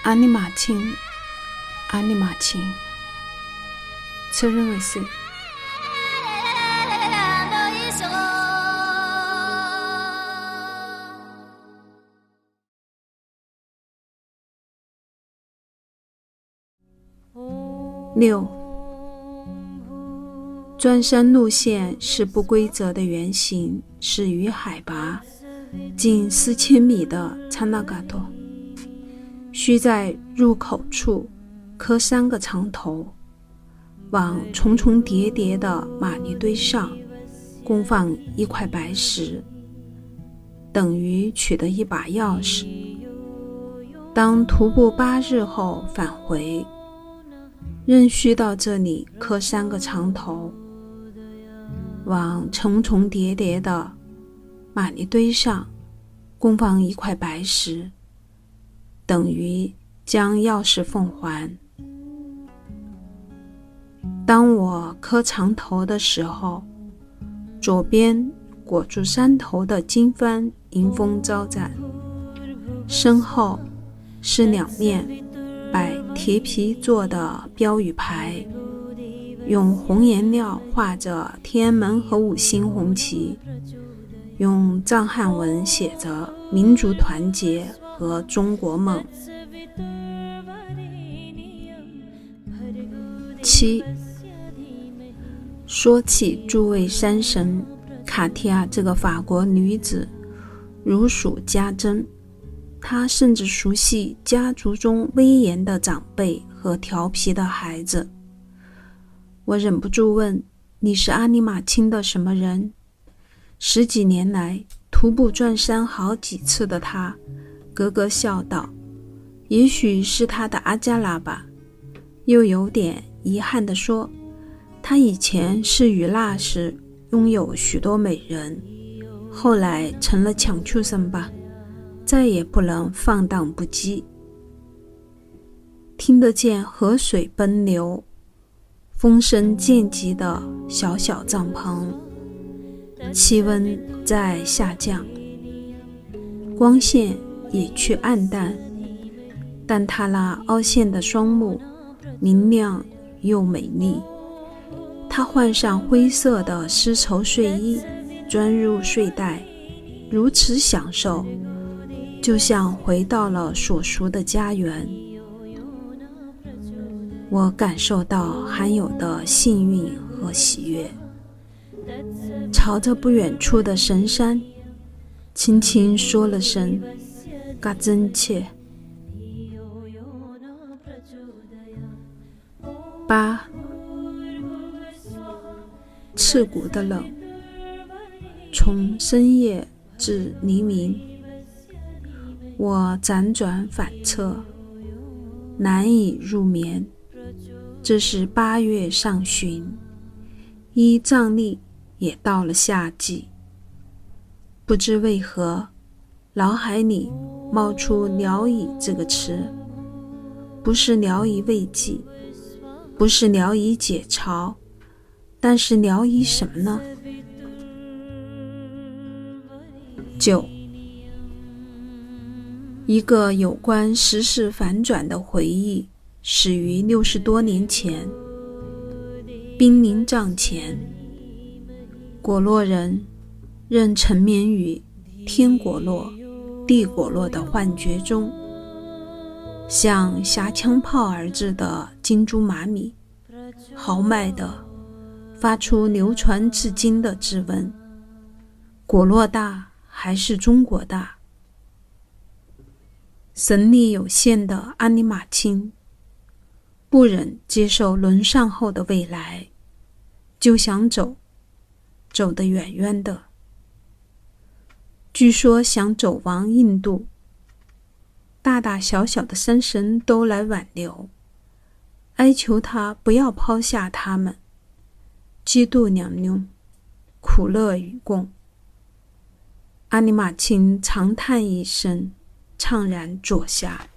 阿尼玛卿，阿尼玛卿，责任为谁？6. 钻山路线是不规则的圆形，始于海拔近4000米的查那嘎多，需在入口处磕3个长头，往重重叠叠的玛尼堆上供放一块白石，等于取得一把钥匙。当徒步8日后返回，仍需到这里磕3个长头，往重重叠叠的玛尼堆上供放一块白石，等于将钥匙奉还。当我磕长头的时候，左边裹住山头的经幡迎风招展，身后是2面摆铁皮做的标语牌，用红颜料画着天安门和5星红旗，用藏汉文写着民族团结和中国梦。7. 说起诸位山神，卡提亚这个法国女子如数家珍，她甚至熟悉家族中威严的长辈和调皮的孩子。我忍不住问，你是阿尼玛卿的什么人？10几年来徒步转山好几次的她咯咯笑道，也许是他的阿加拉吧。又有点遗憾地说，他以前是与那时拥有许多美人，后来成了抢救生吧，再也不能放荡不羁。听得见河水奔流，风声渐急的小小帐篷，气温在下降，光线也去暗淡，但他那凹陷的双目明亮又美丽。他换上灰色的丝绸睡衣，钻入睡袋，如此享受，就像回到了所属的家园。我感受到罕有的幸运和喜悦，朝着不远处的神山轻轻说了声嘎真切。8. 刺骨的冷，从深夜至黎明，我辗转反侧，难以入眠。这是8月上旬，依藏历也到了夏季。不知为何，脑海里冒出聊以这个词，不是聊以慰藉，不是聊以解嘲，但是聊以什么呢？9. 一个有关时事反转的回忆，始于60多年前。濒临帐前，果洛人仍沉湎于天果洛、地果洛的幻觉中，像狭枪炮而至的金珠玛米，豪迈地发出流传至今的质问：果洛大还是中国大？神力有限的阿尼玛卿不忍接受沦丧后的未来，就想走得远远的。据说想走往印度，大大小小的山神都来挽留，哀求他不要抛下他们。基督娘娘，苦乐与共。阿尼玛卿长叹一声，怅然坐下。